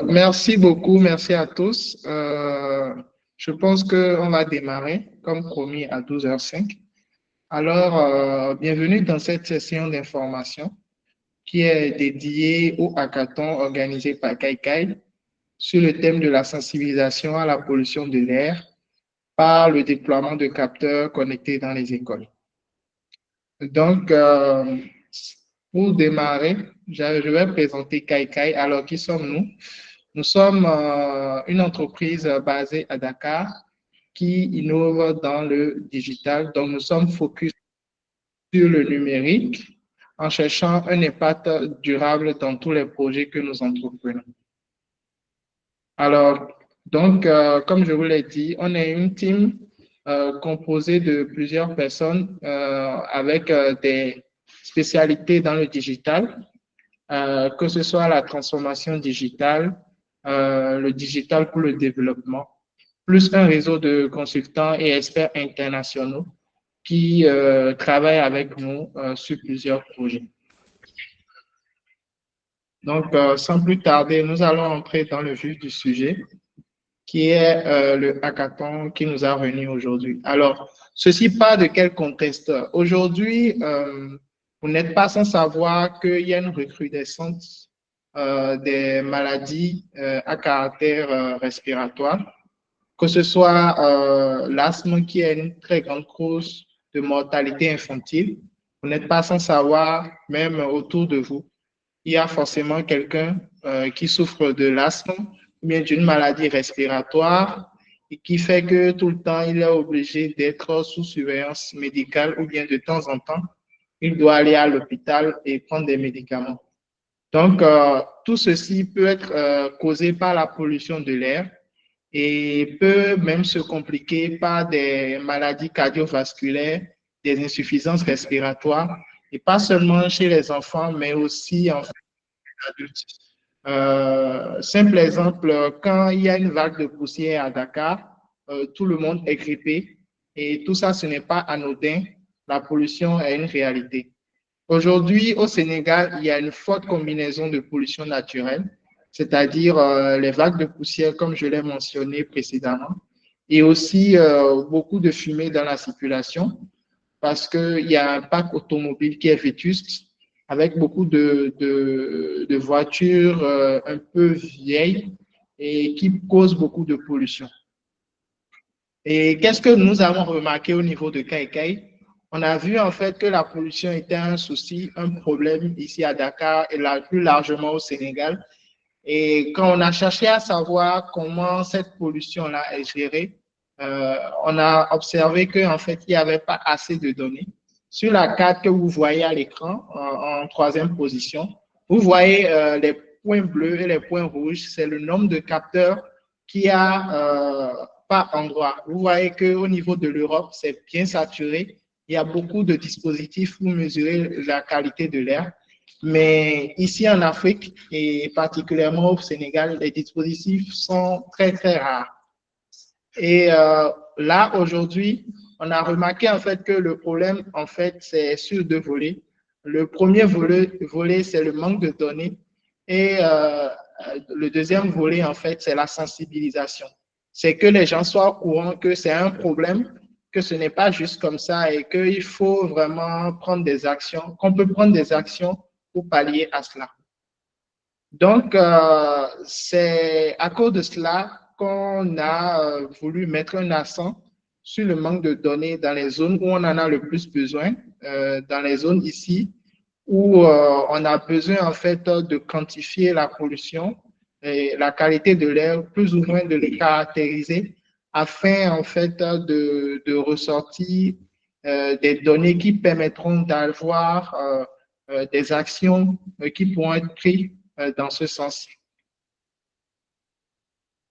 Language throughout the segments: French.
Merci beaucoup, merci à tous. Je pense qu'on va démarrer, comme promis, à 12h05. Alors, bienvenue dans cette session d'information qui est dédiée au hackathon organisé par KaiKai sur le thème de la sensibilisation à la pollution de l'air par le déploiement de capteurs connectés dans les écoles. Donc, pour démarrer, je vais présenter KaiKai. Alors, qui sommes-nous? Nous sommes une entreprise basée à Dakar qui innove dans le digital. Donc, nous sommes focus sur le numérique en cherchant un impact durable dans tous les projets que nous entreprenons. Alors, donc, comme je vous l'ai dit, on est une team composée de plusieurs personnes avec des spécialités dans le digital, que ce soit la transformation digitale, le digital pour le développement, plus un réseau de consultants et experts internationaux qui travaillent avec nous sur plusieurs projets. Donc, sans plus tarder, nous allons entrer dans le vif du sujet, qui est le hackathon qui nous a réunis aujourd'hui. Alors, ceci part de quel contexte? Aujourd'hui, vous n'êtes pas sans savoir qu'il y a une recrudescence des maladies à caractère respiratoire, que ce soit l'asthme qui est une très grande cause de mortalité infantile. Vous n'êtes pas sans savoir, même autour de vous, il y a forcément quelqu'un qui souffre de l'asthme ou bien d'une maladie respiratoire et qui fait que tout le temps, il est obligé d'être sous surveillance médicale ou bien de temps en temps, il doit aller à l'hôpital et prendre des médicaments. Donc, tout ceci peut être causé par la pollution de l'air et peut même se compliquer par des maladies cardiovasculaires, des insuffisances respiratoires, et pas seulement chez les enfants, mais aussi en adultes. Simple exemple, quand il y a une vague de poussière à Dakar, tout le monde est grippé et tout ça, ce n'est pas anodin. La pollution est une réalité. Aujourd'hui, au Sénégal, il y a une forte combinaison de pollution naturelle, c'est-à-dire les vagues de poussière, comme je l'ai mentionné précédemment, et aussi beaucoup de fumée dans la circulation, parce qu'il y a un parc automobile qui est vétuste, avec beaucoup de voitures un peu vieilles et qui causent beaucoup de pollution. Et qu'est-ce que nous avons remarqué au niveau de KaiKai? On a vu en fait que la pollution était un souci, un problème ici à Dakar et plus largement au Sénégal. Et quand on a cherché à savoir comment cette pollution-là est gérée, on a observé qu'en fait, il n'y avait pas assez de données. Sur la carte que vous voyez à l'écran, en troisième position, vous voyez les points bleus et les points rouges, c'est le nombre de capteurs qu'il y a par endroit. Vous voyez qu'au niveau de l'Europe, c'est bien saturé. Il y a beaucoup de dispositifs pour mesurer la qualité de l'air. Mais ici en Afrique et particulièrement au Sénégal, les dispositifs sont très, très rares. Et là, aujourd'hui, on a remarqué en fait que le problème, en fait, c'est sur deux volets. Le premier volet, c'est le manque de données. Et le deuxième volet, en fait, c'est la sensibilisation. C'est que les gens soient au courant que c'est un problème, que ce n'est pas juste comme ça et qu'il faut vraiment prendre des actions, qu'on peut prendre des actions pour pallier à cela. Donc, c'est à cause de cela qu'on a voulu mettre un accent sur le manque de données dans les zones où on en a le plus besoin, dans les zones ici où on a besoin en fait de quantifier la pollution et la qualité de l'air, plus ou moins de les caractériser afin en fait de ressortir des données qui permettront d'avoir des actions qui pourront être prises dans ce sens.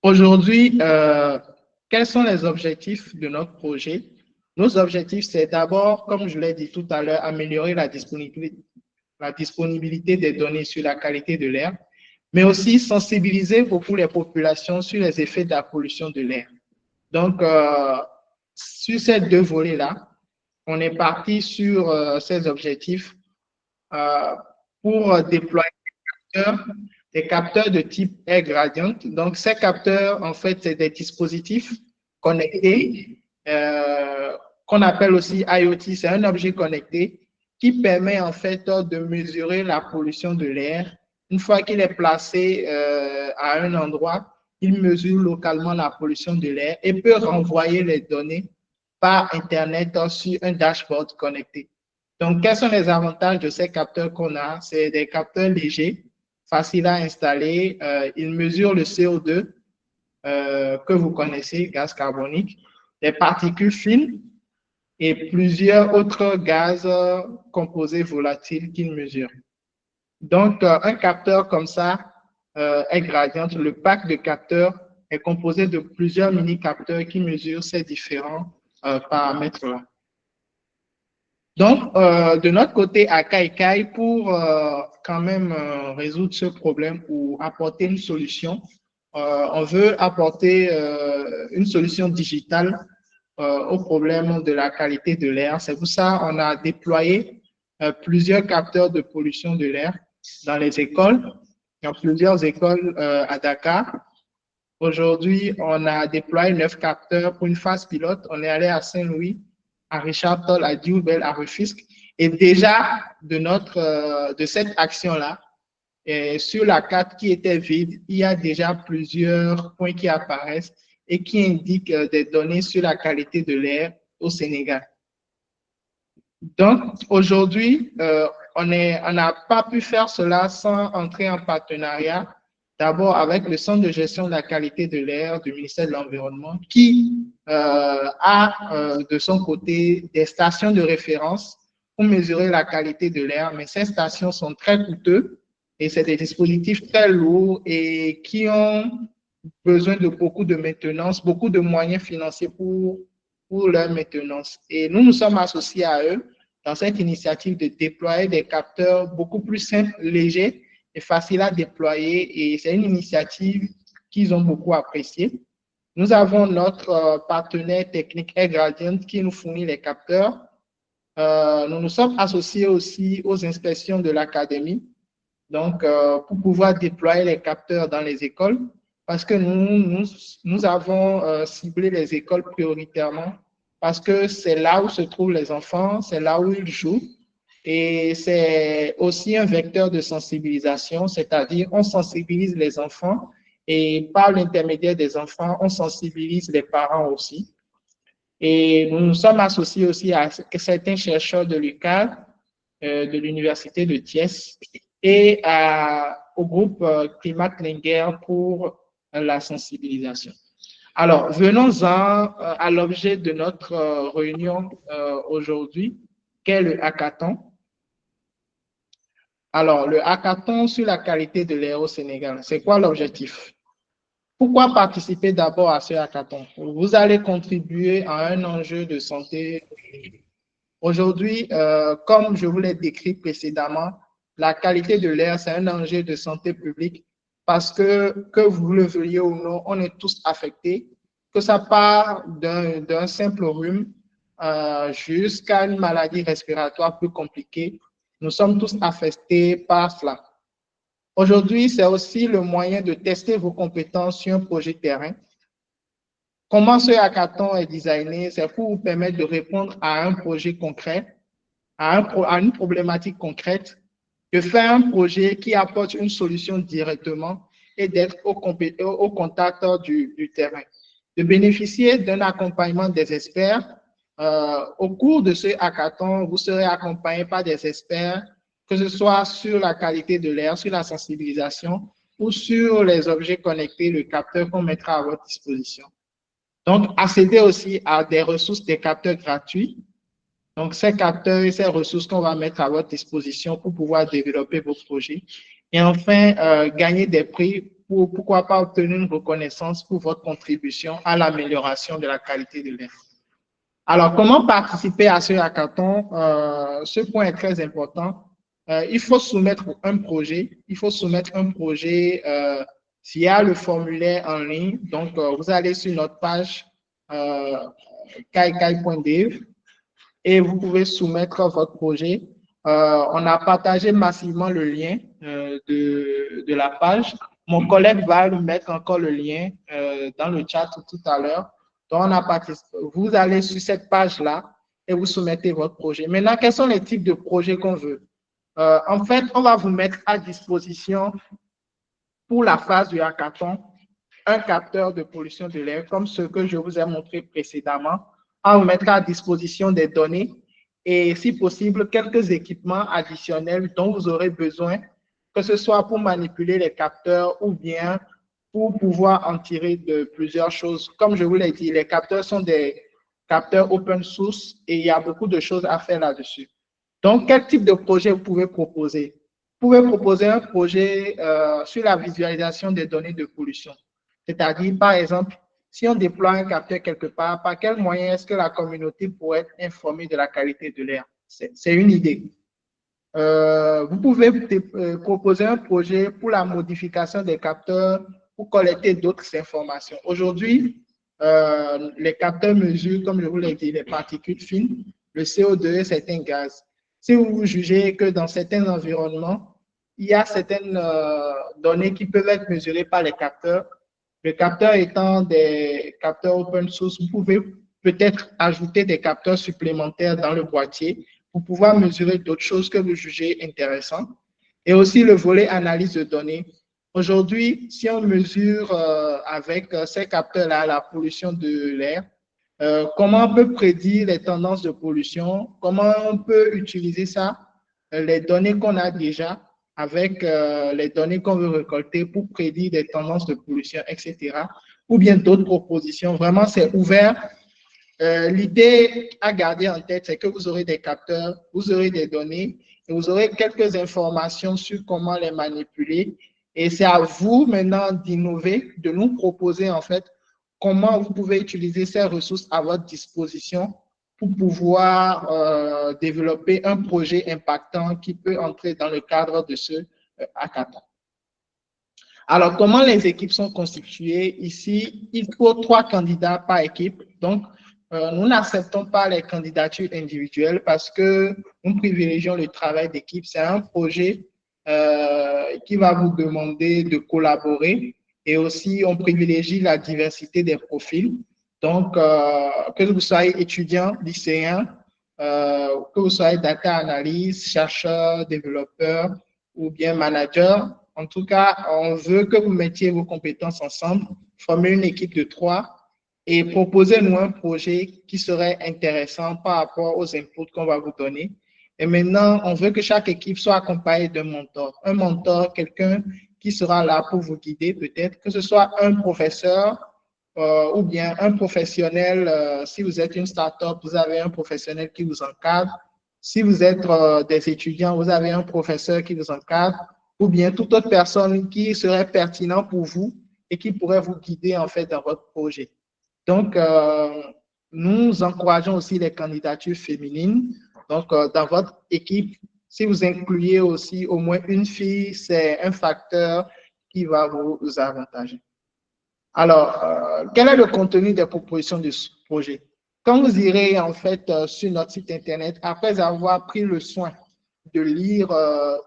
Aujourd'hui, quels sont les objectifs de notre projet? Nos objectifs, c'est d'abord, comme je l'ai dit tout à l'heure, améliorer la disponibilité des données sur la qualité de l'air, mais aussi sensibiliser beaucoup les populations sur les effets de la pollution de l'air. Donc, sur ces deux volets-là, on est parti sur ces objectifs pour déployer des capteurs des capteurs de type Air Gradient. Donc, ces capteurs, en fait, c'est des dispositifs connectés qu'on appelle aussi IoT. C'est un objet connecté qui permet, en fait, de mesurer la pollution de l'air. Une fois qu'il est placé à un endroit, il mesure localement la pollution de l'air et peut renvoyer les données par Internet sur un dashboard connecté. Donc, quels sont les avantages de ces capteurs qu'on a? C'est des capteurs légers, faciles à installer. Ils mesurent le CO2 que vous connaissez, gaz carbonique, les particules fines et plusieurs autres gaz composés volatiles qu'ils mesurent. Donc, un capteur comme ça est gradient. Le pack de capteurs est composé de plusieurs mini-capteurs qui mesurent ces différents paramètres-là. Donc, de notre côté, à Kaikai, pour quand même résoudre ce problème ou apporter une solution, on veut apporter une solution digitale au problème de la qualité de l'air. C'est pour ça qu'on a déployé plusieurs capteurs de pollution de l'air dans les écoles. Il y a plusieurs écoles à Dakar. Aujourd'hui, on a déployé 9 capteurs pour une phase pilote. On est allé à Saint-Louis, à Richard Toll, à Diourbel, à Rufisque. Et déjà, de cette action-là, sur la carte qui était vide, il y a déjà plusieurs points qui apparaissent et qui indiquent des données sur la qualité de l'air au Sénégal. Donc, aujourd'hui, on n'a pas pu faire cela sans entrer en partenariat, d'abord avec le Centre de gestion de la qualité de l'air du ministère de l'Environnement, qui a de son côté des stations de référence pour mesurer la qualité de l'air, mais ces stations sont très coûteuses et c'est des dispositifs très lourds et qui ont besoin de beaucoup de maintenance, beaucoup de moyens financiers pour leur maintenance. Et nous nous sommes associés à eux dans cette initiative de déployer des capteurs beaucoup plus simples, légers et faciles à déployer. Et c'est une initiative qu'ils ont beaucoup appréciée. Nous avons notre partenaire technique Air Gradient qui nous fournit les capteurs. Nous nous sommes associés aussi aux inspections de l'académie, donc pour pouvoir déployer les capteurs dans les écoles, parce que nous avons ciblé les écoles prioritairement, parce que c'est là où se trouvent les enfants, c'est là où ils jouent, et c'est aussi un vecteur de sensibilisation, c'est-à-dire on sensibilise les enfants, et par l'intermédiaire des enfants, on sensibilise les parents aussi. Et nous nous sommes associés aussi à certains chercheurs de l'UQAD, de l'Université de Thiès, et au groupe Climat Klinger pour la sensibilisation. Alors, venons-en à l'objet de notre réunion aujourd'hui, qu'est le hackathon. Alors, le hackathon sur la qualité de l'air au Sénégal, c'est quoi l'objectif? Pourquoi participer d'abord à ce hackathon? Vous allez contribuer à un enjeu de santé. Aujourd'hui, comme je vous l'ai décrit précédemment, la qualité de l'air, c'est un enjeu de santé publique parce que vous le veuillez ou non, on est tous affectés, que ça part d'un simple rhume jusqu'à une maladie respiratoire plus compliquée. Nous sommes tous affectés par cela. Aujourd'hui, c'est aussi le moyen de tester vos compétences sur un projet terrain. Comment ce hackathon est designé? C'est pour vous permettre de répondre à un projet concret, à une problématique concrète, de faire un projet qui apporte une solution directement et d'être au contact du terrain. De bénéficier d'un accompagnement des experts. Au cours de ce hackathon, vous serez accompagné par des experts, que ce soit sur la qualité de l'air, sur la sensibilisation ou sur les objets connectés, le capteur qu'on mettra à votre disposition. Donc, accéder aussi à des ressources, des capteurs gratuits. Donc, ces capteurs et ces ressources qu'on va mettre à votre disposition pour pouvoir développer vos projets. Et enfin, gagner des prix pour, pourquoi pas, obtenir une reconnaissance pour votre contribution à l'amélioration de la qualité de l'air. Alors, comment participer à ce hackathon? Ce point est très important. Il faut soumettre un projet. Il faut soumettre un projet via le formulaire en ligne. Donc, vous allez sur notre page kaikai.dev et vous pouvez soumettre votre projet. On a partagé massivement le lien de la page. Mon collègue va nous mettre encore le lien dans le chat tout à l'heure. Donc, vous allez sur cette page-là et vous soumettez votre projet. Maintenant, quels sont les types de projets qu'on veut? En fait, on va vous mettre à disposition pour la phase du hackathon un capteur de pollution de l'air comme ce que je vous ai montré précédemment. On va vous mettre à disposition des données et, si possible, quelques équipements additionnels dont vous aurez besoin, que ce soit pour manipuler les capteurs ou bien pour pouvoir en tirer de plusieurs choses. Comme je vous l'ai dit, les capteurs sont des capteurs open source et il y a beaucoup de choses à faire là-dessus. Donc, quel type de projet vous pouvez proposer? Vous pouvez proposer un projet sur la visualisation des données de pollution. C'est-à-dire, par exemple, si on déploie un capteur quelque part, par quel moyen est-ce que la communauté pourrait être informée de la qualité de l'air? C'est une idée. Vous pouvez proposer un projet pour la modification des capteurs pour collecter d'autres informations. Aujourd'hui, les capteurs mesurent, comme je vous l'ai dit, les particules fines, le CO2 et certains gaz. Si vous jugez que dans certains environnements, il y a certaines données qui peuvent être mesurées par les capteurs, le capteur étant des capteurs open source, vous pouvez peut-être ajouter des capteurs supplémentaires dans le boîtier pour pouvoir mesurer d'autres choses que vous jugez intéressantes. Et aussi le volet analyse de données. Aujourd'hui, si on mesure avec ces capteurs-là la pollution de l'air, comment on peut prédire les tendances de pollution, comment on peut utiliser ça, les données qu'on a déjà, avec les données qu'on veut récolter pour prédire des tendances de pollution, etc. Ou bien d'autres propositions. Vraiment, c'est ouvert. L'idée à garder en tête, c'est que vous aurez des capteurs, vous aurez des données et vous aurez quelques informations sur comment les manipuler. Et c'est à vous maintenant d'innover, de nous proposer en fait comment vous pouvez utiliser ces ressources à votre disposition pour pouvoir développer un projet impactant qui peut entrer dans le cadre de ce hackathon. Alors, comment les équipes sont constituées? Ici, il faut 3 candidats par équipe. Donc, nous n'acceptons pas les candidatures individuelles parce que nous privilégions le travail d'équipe. C'est un projet qui va vous demander de collaborer et aussi on privilégie la diversité des profils. Donc, que vous soyez étudiant, lycéen, que vous soyez data analyst, chercheur, développeur ou bien manager, en tout cas, on veut que vous mettiez vos compétences ensemble, former une équipe de 3 et proposez-nous un projet qui serait intéressant par rapport aux inputs qu'on va vous donner. Et maintenant, on veut que chaque équipe soit accompagnée d'un mentor. Un mentor, quelqu'un qui sera là pour vous guider peut-être, que ce soit un professeur ou bien un professionnel. Si vous êtes une start-up, vous avez un professionnel qui vous encadre. Si vous êtes des étudiants, vous avez un professeur qui vous encadre ou bien toute autre personne qui serait pertinent pour vous et qui pourrait vous guider en fait dans votre projet. Donc, nous encourageons aussi les candidatures féminines. Donc, dans votre équipe, si vous incluez aussi au moins une fille, c'est un facteur qui va vous avantager. Alors, quel est le contenu des propositions de ce projet? Quand vous irez en fait sur notre site internet, après avoir pris le soin de lire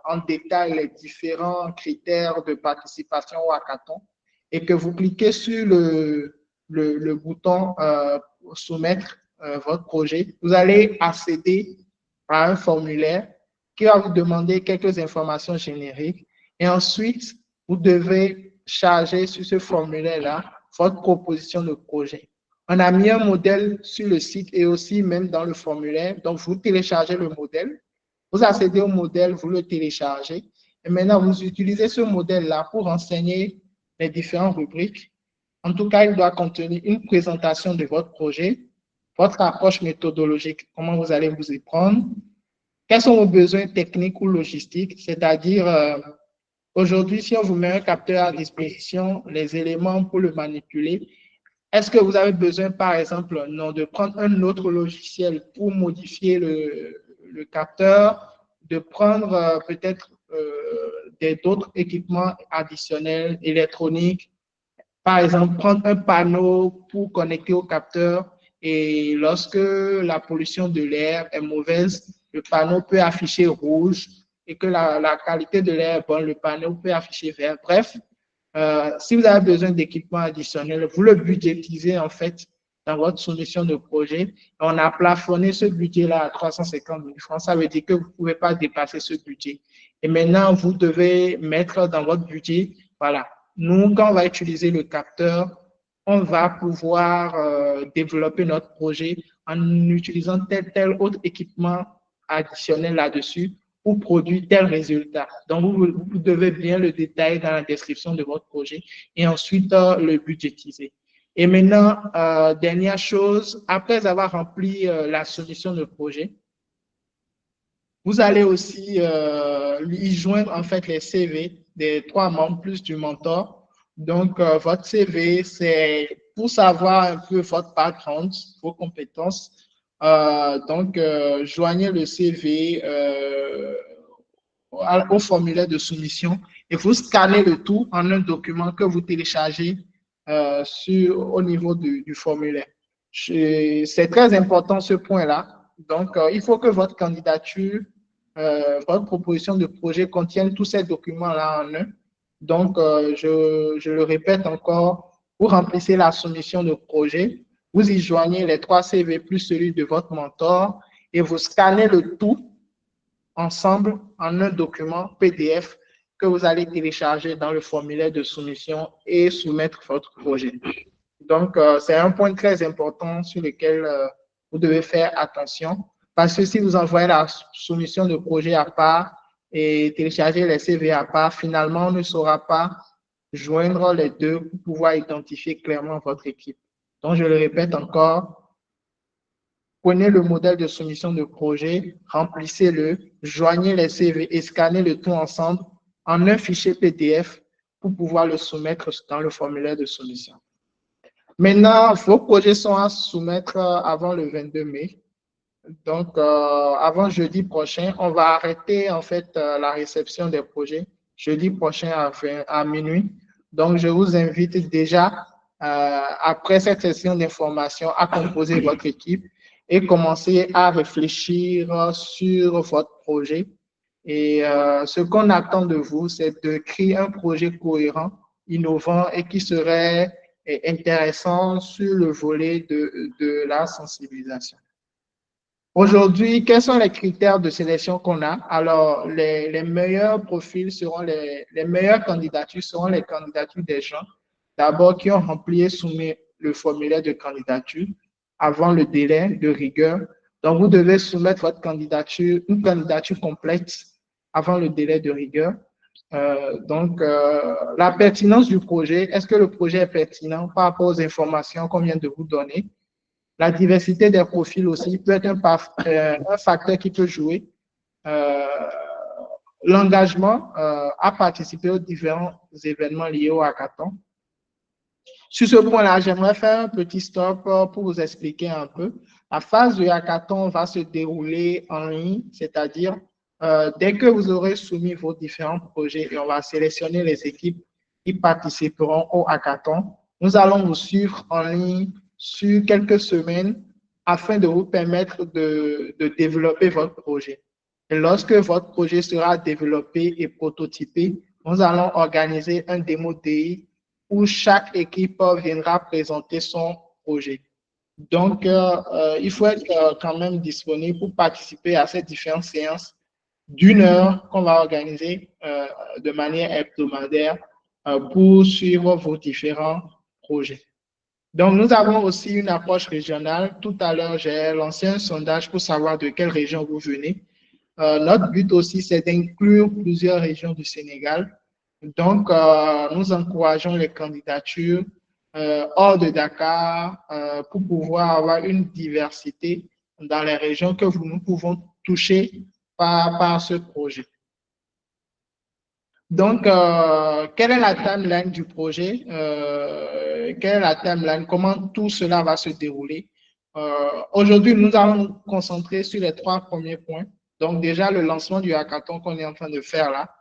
en détail les différents critères de participation au hackathon et que vous cliquez sur le bouton soumettre votre projet, vous allez accéder à un formulaire qui va vous demander quelques informations génériques et ensuite vous devez charger sur ce formulaire-là votre proposition de projet. On a mis un modèle sur le site et aussi même dans le formulaire. Donc, vous téléchargez le modèle, vous accédez au modèle, vous le téléchargez et maintenant vous utilisez ce modèle-là pour renseigner les différentes rubriques. En tout cas, il doit contenir une présentation de votre projet, votre approche méthodologique, comment vous allez vous y prendre, quels sont vos besoins techniques ou logistiques, c'est-à-dire aujourd'hui, si on vous met un capteur à disposition, les éléments pour le manipuler, est-ce que vous avez besoin, par exemple, non, de prendre un autre logiciel pour modifier le capteur, de prendre peut-être d'autres équipements additionnels électroniques, par exemple, prendre un panneau pour connecter au capteur et lorsque la pollution de l'air est mauvaise, le panneau peut afficher rouge et que la qualité de l'air est bonne, le panneau peut afficher vert. Bref, si vous avez besoin d'équipements additionnels, vous le budgétisez en fait dans votre soumission de projet. On a plafonné ce budget-là à 350 000 francs. Ça veut dire que vous ne pouvez pas dépasser ce budget. Et maintenant, vous devez mettre dans votre budget, voilà, nous, quand on va utiliser le capteur, on va pouvoir développer notre projet en utilisant tel autre équipement additionnel là-dessus pour produire tel résultat. Donc, vous devez bien le détailler dans la description de votre projet et ensuite le budgétiser. Et maintenant, dernière chose, après avoir rempli la soumission de projet, vous allez aussi y joindre en fait les CV des 3 membres plus du mentor. Donc, votre CV, c'est pour savoir un peu votre background, vos compétences. Donc, joignez le CV au formulaire de soumission et vous scannez le tout en un document que vous téléchargez au niveau du formulaire. C'est très important ce point-là. Donc, il faut que votre candidature, votre proposition de projet contienne tous ces documents-là en un. Donc, je le répète encore, vous remplissez la soumission de projet, vous y joignez les 3 CV plus celui de votre mentor et vous scannez le tout ensemble en un document PDF que vous allez télécharger dans le formulaire de soumission et soumettre votre projet. Donc, c'est un point très important sur lequel vous devez faire attention parce que si vous envoyez la soumission de projet à part et télécharger les CV à part, finalement, on ne saura pas joindre les deux pour pouvoir identifier clairement votre équipe. Donc, je le répète encore, prenez le modèle de soumission de projet, remplissez-le, joignez les CV et scannez le tout ensemble en un fichier PDF pour pouvoir le soumettre dans le formulaire de soumission. Maintenant, vos projets sont à soumettre avant le 22 mai. Donc, avant jeudi prochain, on va arrêter en fait la réception des projets jeudi prochain à minuit. Donc, je vous invite déjà, après cette session d'information, à composer votre équipe et commencer à réfléchir sur votre projet. Et ce qu'on attend de vous, c'est de créer un projet cohérent, innovant et qui serait intéressant sur le volet de la sensibilisation. Aujourd'hui, quels sont les critères de sélection qu'on a? Alors, les meilleurs profils seront les meilleures candidatures seront les candidatures des gens, d'abord qui ont rempli et soumis le formulaire de candidature avant le délai de rigueur. Donc, vous devez soumettre votre candidature, une candidature complète avant le délai de rigueur. La pertinence du projet, est-ce que le projet est pertinent par rapport aux informations qu'on vient de vous donner? La diversité des profils aussi peut être un facteur qui peut jouer. L'engagement à participer aux différents événements liés au hackathon. Sur ce point-là, j'aimerais faire un petit stop pour vous expliquer un peu. La phase du hackathon va se dérouler en ligne, c'est-à-dire dès que vous aurez soumis vos différents projets et on va sélectionner les équipes qui participeront au hackathon, nous allons vous suivre en ligne sur quelques semaines afin de vous permettre de développer votre projet. Et lorsque votre projet sera développé et prototypé, nous allons organiser un démo DI où chaque équipe viendra présenter son projet. Donc, il faut être quand même disponible pour participer à ces différentes séances d'1 heure qu'on va organiser de manière hebdomadaire pour suivre vos différents projets. Donc, nous avons aussi une approche régionale. Tout à l'heure, j'ai lancé un sondage pour savoir de quelle région vous venez. Notre but aussi, c'est d'inclure plusieurs régions du Sénégal. Donc, nous encourageons les candidatures hors de Dakar pour pouvoir avoir une diversité dans les régions que nous pouvons toucher par ce projet. Donc, quelle est la timeline du projet? Quelle est la timeline? Comment tout cela va se dérouler? Aujourd'hui, nous allons nous concentrer sur les 3 premiers points. Donc, déjà, le lancement du hackathon qu'on est en train de faire là.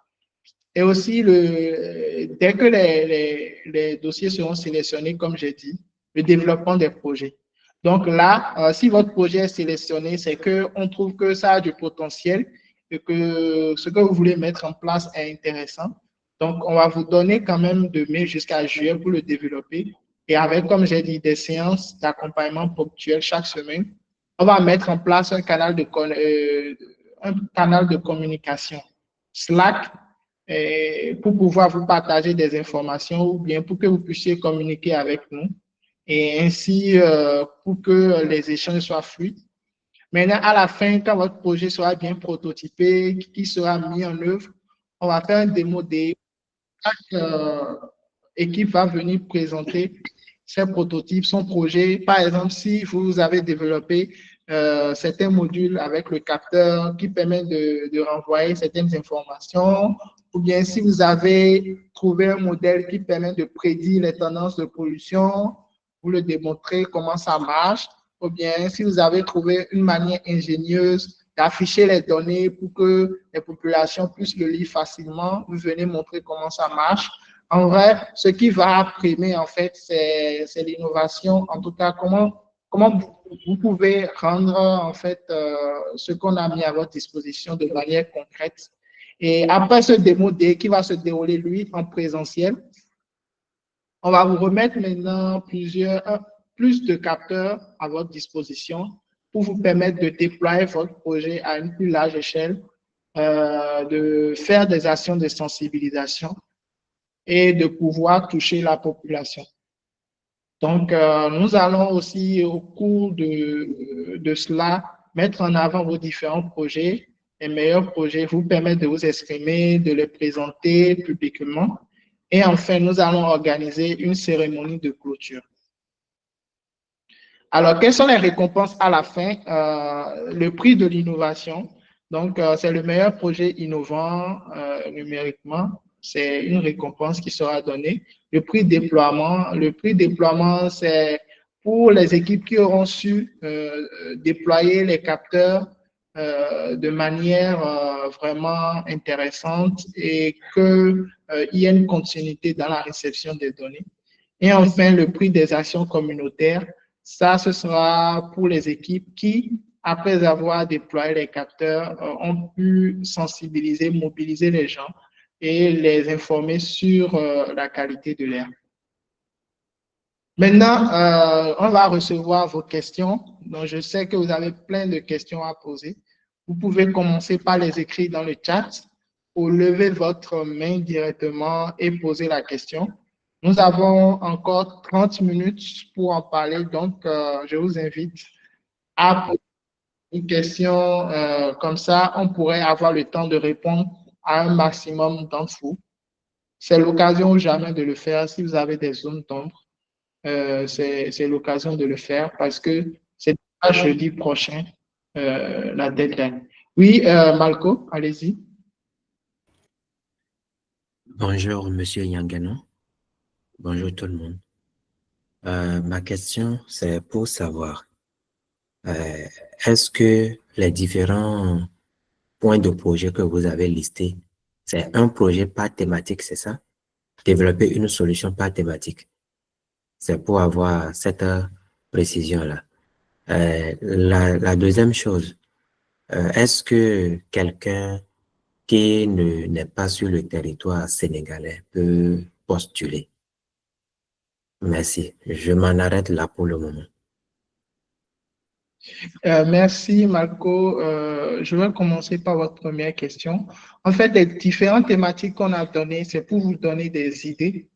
Et aussi, dès que les dossiers seront sélectionnés, comme j'ai dit, le développement des projets. Donc là, si votre projet est sélectionné, c'est qu'on trouve que ça a du potentiel et que ce que vous voulez mettre en place est intéressant. Donc, on va vous donner quand même de mai jusqu'à juillet pour le développer. Et avec, comme j'ai dit, des séances d'accompagnement ponctuelles chaque semaine, on va mettre en place un canal de communication Slack pour pouvoir vous partager des informations ou bien pour que vous puissiez communiquer avec nous et ainsi pour que les échanges soient fluides. Maintenant, à la fin, quand votre projet sera bien prototypé, qui sera mis en œuvre, on va faire un démo des chaque équipe va venir présenter ses prototypes, son projet. Par exemple, si vous avez développé certains modules avec le capteur qui permet de renvoyer certaines informations, ou bien si vous avez trouvé un modèle qui permet de prédire les tendances de pollution, vous le démontrez comment ça marche, ou bien si vous avez trouvé une manière ingénieuse d'afficher les données pour que les populations puissent le lire facilement, vous venez montrer comment ça marche. En vrai, ce qui va primer, en fait, c'est l'innovation. En tout cas, comment vous pouvez rendre, en fait, ce qu'on a mis à votre disposition de manière concrète. Et après ce démo D qui va se dérouler, lui, en présentiel, on va vous remettre maintenant plus de capteurs à votre disposition pour vous permettre de déployer votre projet à une plus large échelle, de faire des actions de sensibilisation et de pouvoir toucher la population. Donc, nous allons aussi, au cours de cela, mettre en avant vos différents projets, les meilleurs projets, vous permettre de vous exprimer, de les présenter publiquement. Et enfin, nous allons organiser une cérémonie de clôture. Alors, quelles sont les récompenses à la fin? Le prix de l'innovation. Donc, c'est le meilleur projet innovant numériquement. C'est une récompense qui sera donnée. Le prix déploiement, c'est pour les équipes qui auront su déployer les capteurs de manière vraiment intéressante et qu'il y ait une continuité dans la réception des données. Et enfin, le prix des actions communautaires, ça, ce sera pour les équipes qui, après avoir déployé les capteurs, ont pu sensibiliser, mobiliser les gens et les informer sur la qualité de l'air. Maintenant, on va recevoir vos questions. Donc, je sais que vous avez plein de questions à poser. Vous pouvez commencer par les écrire dans le chat ou lever votre main directement et poser la question. Nous avons encore 30 minutes pour en parler, donc je vous invite à poser une question comme ça. On pourrait avoir le temps de répondre à un maximum d'entre vous. C'est l'occasion ou jamais de le faire si vous avez des zones d'ombre. C'est l'occasion de le faire parce que c'est jeudi prochain la deadline. Oui, Malco, allez-y. Bonjour, Monsieur Yangano. Bonjour tout le monde. Ma question, c'est pour savoir, est-ce que les différents points de projet que vous avez listés, c'est un projet par thématique, c'est ça? Développer une solution par thématique. C'est pour avoir cette précision-là. La deuxième chose, est-ce que quelqu'un qui n'est pas sur le territoire sénégalais peut postuler? Merci. Je m'en arrête là pour le moment. Merci, Marco. Je vais commencer par votre première question. En fait, les différentes thématiques qu'on a données, c'est pour vous donner des idées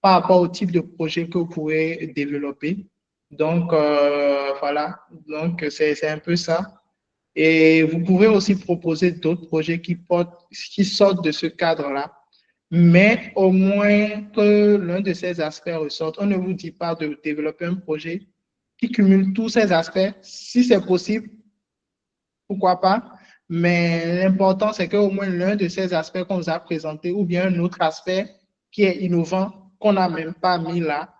par rapport au type de projet que vous pouvez développer. Donc, voilà. Donc, c'est un peu ça. Et vous pouvez aussi proposer d'autres projets qui sortent de ce cadre-là. Mais au moins que l'un de ces aspects ressorte. On ne vous dit pas de développer un projet qui cumule tous ces aspects. Si c'est possible, pourquoi pas. Mais l'important, c'est qu'au moins l'un de ces aspects qu'on vous a présenté ou bien un autre aspect qui est innovant, qu'on n'a même pas mis là,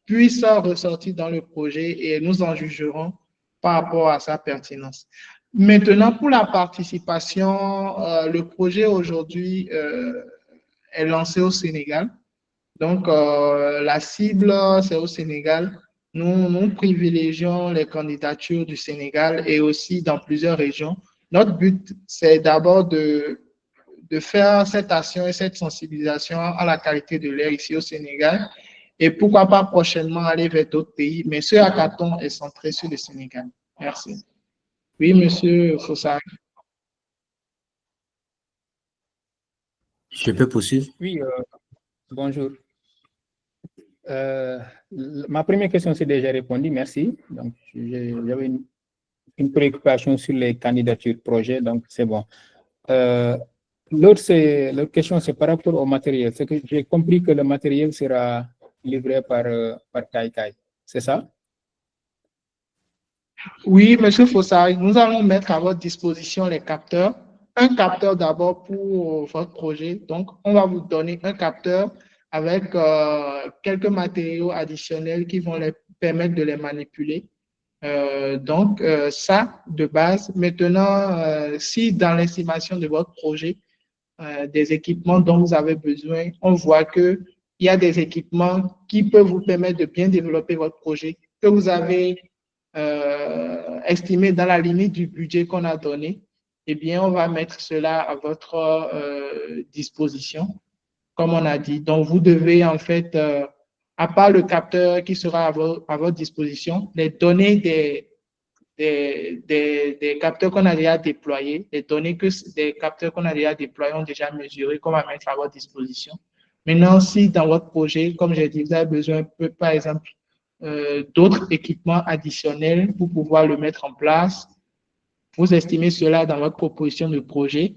puisse ressortir dans le projet et nous en jugerons par rapport à sa pertinence. Maintenant, pour la participation, le projet aujourd'hui est lancé au Sénégal. Donc, la cible, c'est au Sénégal. Nous privilégions les candidatures du Sénégal et aussi dans plusieurs régions. Notre but, c'est d'abord de faire cette action et cette sensibilisation à la qualité de l'air ici au Sénégal et pourquoi pas prochainement aller vers d'autres pays. Mais ce hackathon est centré sur le Sénégal. Merci. Oui, monsieur Fossard. Je peux poursuivre? Oui, bonjour. Ma première question s'est déjà répondue, merci. Donc, j'avais une préoccupation sur les candidatures projets, donc c'est bon. L'autre question, c'est par rapport au matériel. C'est que j'ai compris que le matériel sera livré par Kaikai, c'est ça? Oui, monsieur Fossard, nous allons mettre à votre disposition les capteurs. Un capteur d'abord pour votre projet. Donc, on va vous donner un capteur avec quelques matériaux additionnels qui vont les permettre de les manipuler. Donc, ça, de base. Maintenant, si dans l'estimation de votre projet, des équipements dont vous avez besoin, on voit qu'il y a des équipements qui peuvent vous permettre de bien développer votre projet, que vous avez estimé dans la limite du budget qu'on a donné, eh bien, on va mettre cela à votre disposition, comme on a dit. Donc, vous devez en fait, à part le capteur qui sera à votre disposition, les données des capteurs qu'on a déjà déployés, les données que des capteurs qu'on a déjà déployés ont déjà mesurés, qu'on va mettre à votre disposition. Maintenant, si dans votre projet, comme j'ai dit, vous avez besoin, par exemple, d'autres équipements additionnels pour pouvoir le mettre en place, vous estimez cela dans votre proposition de projet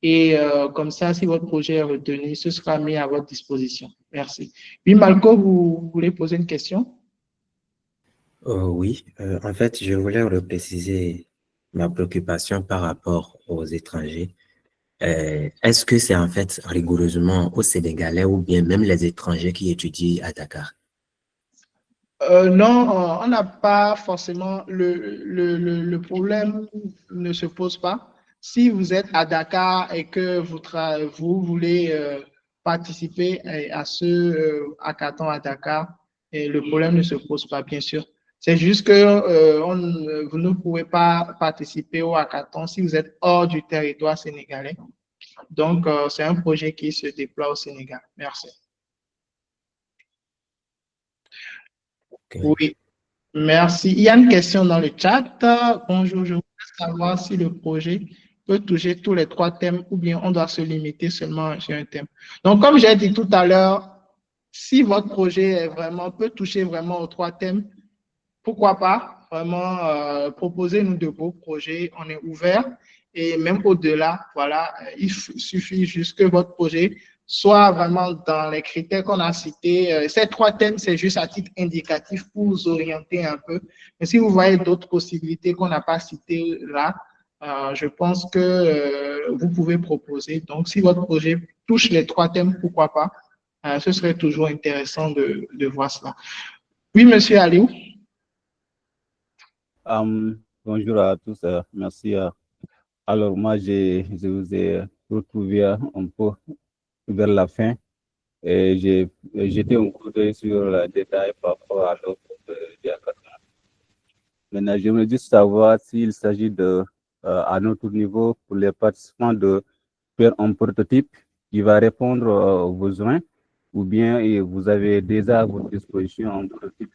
et comme ça, si votre projet est retenu, ce sera mis à votre disposition. Merci. Oui, Malco, vous voulez poser une question? Oui, en fait, je voulais repréciser ma préoccupation par rapport aux étrangers. Est-ce que c'est en fait rigoureusement aux Sénégalais ou bien même les étrangers qui étudient à Dakar? Non, on n'a pas forcément le problème ne se pose pas. Si vous êtes à Dakar et que vous voulez participer à ce hackathon à Dakar, et le problème ne se pose pas, bien sûr. C'est juste que vous ne pouvez pas participer au hackathon si vous êtes hors du territoire sénégalais. Donc, c'est un projet qui se déploie au Sénégal. Merci. Okay. Oui. Merci. Il y a une question dans le chat. Bonjour, je voudrais savoir si le projet peut toucher tous les 3 thèmes ou bien on doit se limiter seulement sur un thème. Donc, comme j'ai dit tout à l'heure, si votre projet peut toucher vraiment aux 3 thèmes, pourquoi pas? Vraiment, proposez-nous de beaux projets. On est ouvert et même au-delà, voilà, il suffit juste que votre projet soit vraiment dans les critères qu'on a cités. Ces 3 thèmes, c'est juste à titre indicatif pour vous orienter un peu. Mais si vous voyez d'autres possibilités qu'on n'a pas citées là, je pense que vous pouvez proposer. Donc, si votre projet touche les 3 thèmes, pourquoi pas? Ce serait toujours intéressant de voir cela. Oui, monsieur Aliou. Bonjour à tous, merci. Alors, moi, je vous ai retrouvé un peu vers la fin et j'ai jeté un coup d'œil sur le détail par rapport à l'autre de hackathon. Maintenant, j'aimerais juste savoir s'il s'agit à notre niveau, pour les participants, de faire un prototype qui va répondre aux besoins, ou bien vous avez déjà à votre disposition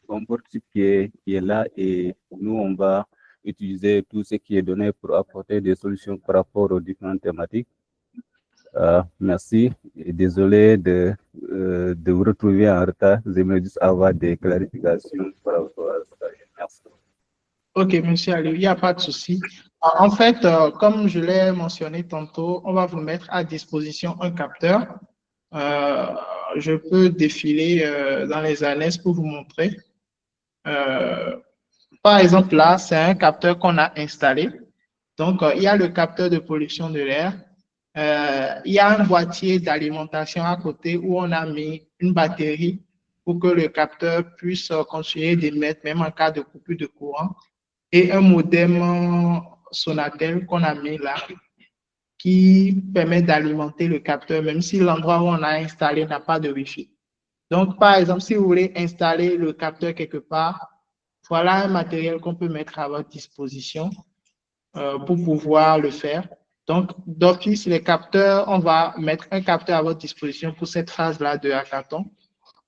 un prototype qui est là et nous, on va utiliser tout ce qui est donné pour apporter des solutions par rapport aux différentes thématiques. Merci et désolé de vous retrouver en retard. J'aimerais juste avoir des clarifications par rapport à ça. Merci. Ok, monsieur Aliou, il n'y a pas de souci. En fait, comme je l'ai mentionné tantôt, on va vous mettre à disposition un capteur. Je peux défiler dans les annexes pour vous montrer. Par exemple, là, c'est un capteur qu'on a installé. Donc, il y a le capteur de pollution de l'air. Il y a un boîtier d'alimentation à côté où on a mis une batterie pour que le capteur puisse continuer d'émettre même en cas de coupure de courant. Et un modem Sonatel qu'on a mis là qui permet d'alimenter le capteur même si l'endroit où on a installé n'a pas de Wi-Fi. Donc, par exemple, si vous voulez installer le capteur quelque part, voilà un matériel qu'on peut mettre à votre disposition pour pouvoir le faire. Donc, d'office, les capteurs, on va mettre un capteur à votre disposition pour cette phase-là de hackathon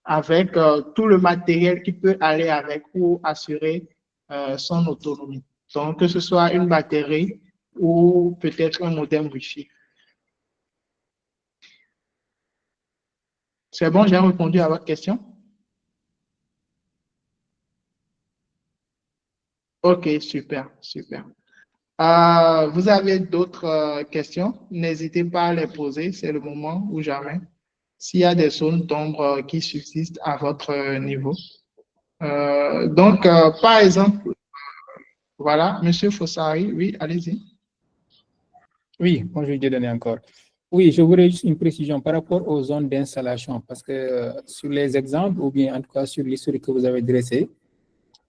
avec tout le matériel qui peut aller avec pour assurer son autonomie. Donc, que ce soit une batterie ou peut-être un modem Wi-Fi. C'est bon, j'ai répondu à votre question? Ok, super, super. Vous avez d'autres questions? N'hésitez pas à les poser, c'est le moment ou jamais. S'il y a des zones d'ombre qui subsistent à votre niveau. Donc, par exemple, voilà, Monsieur Fossari, oui, allez-y. Oui, bonjour Dieudonné encore. Oui, je voudrais juste une précision par rapport aux zones d'installation, parce que sur les exemples, ou bien en tout cas sur l'historique que vous avez dressé,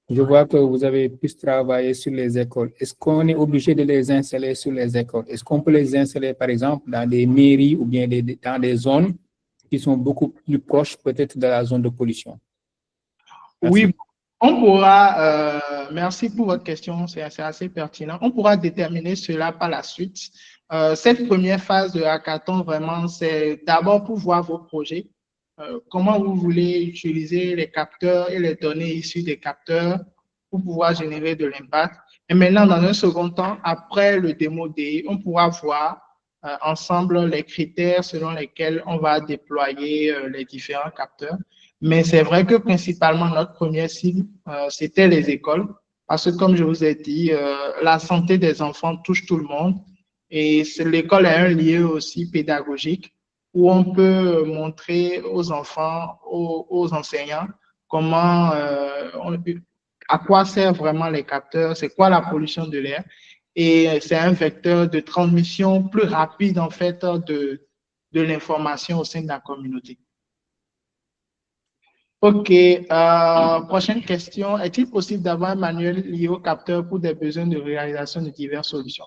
je vois que vous avez pu travailler sur les écoles. Est-ce qu'on est obligé de les installer sur les écoles? Est-ce qu'on peut les installer, par exemple, dans des mairies ou bien dans des zones qui sont beaucoup plus proches peut-être de la zone de pollution? Merci. Oui, on pourra, merci pour votre question, c'est assez pertinent. On pourra déterminer cela par la suite. Cette première phase de hackathon, vraiment, c'est d'abord pour voir vos projets, comment vous voulez utiliser les capteurs et les données issues des capteurs pour pouvoir générer de l'impact. Et maintenant, dans un second temps, après le démo day, on pourra voir ensemble les critères selon lesquels on va déployer les différents capteurs. Mais c'est vrai que principalement, notre première cible, c'était les écoles. Parce que comme je vous ai dit, la santé des enfants touche tout le monde. Et l'école est un lieu aussi pédagogique où on peut montrer aux enfants, aux enseignants, comment, à quoi servent vraiment les capteurs, c'est quoi la pollution de l'air. Et c'est un vecteur de transmission plus rapide, en fait, de l'information au sein de la communauté. OK. Prochaine question. Est-il possible d'avoir un manuel lié au capteur pour des besoins de réalisation de diverses solutions?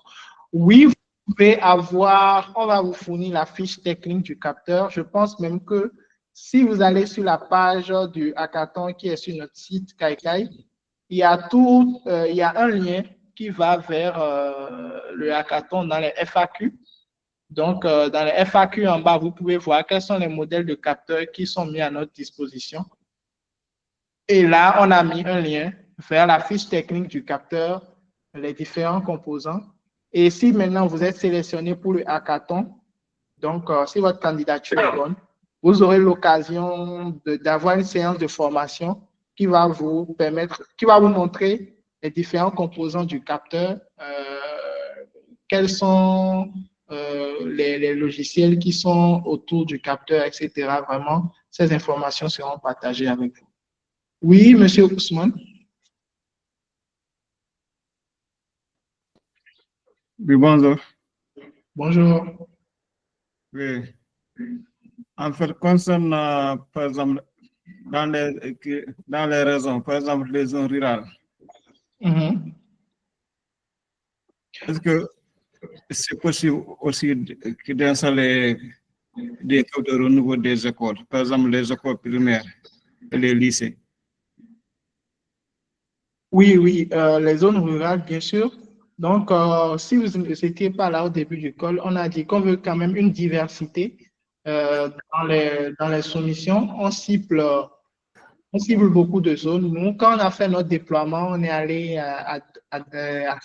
Oui, vous pouvez avoir, on va vous fournir la fiche technique du capteur. Je pense même que si vous allez sur la page du hackathon qui est sur notre site Kaikai, il y a il y a un lien qui va vers le hackathon dans les FAQ. Donc, dans les FAQ en bas, vous pouvez voir quels sont les modèles de capteurs qui sont mis à notre disposition. Et là, on a mis un lien vers la fiche technique du capteur, les différents composants. Et si maintenant vous êtes sélectionné pour le hackathon, donc si votre candidature est bonne, vous aurez l'occasion d'avoir une séance de formation qui va vous permettre, qui va vous montrer les différents composants du capteur, quels sont les logiciels qui sont autour du capteur, etc. Vraiment, ces informations seront partagées avec vous. Oui, Monsieur Ousmane. Oui, bonjour. Bonjour. Oui. En fait, concernant, par exemple, dans les régions, par exemple, les zones rurales, est-ce que c'est possible aussi d'installer des capteurs au niveau des écoles, par exemple, les écoles primaires et les lycées? Oui, oui, les zones rurales, bien sûr. Donc, si vous n'étiez pas là au début du call, on a dit qu'on veut quand même une diversité dans les soumissions. On cible beaucoup de zones. Nous, quand on a fait notre déploiement, on est allé à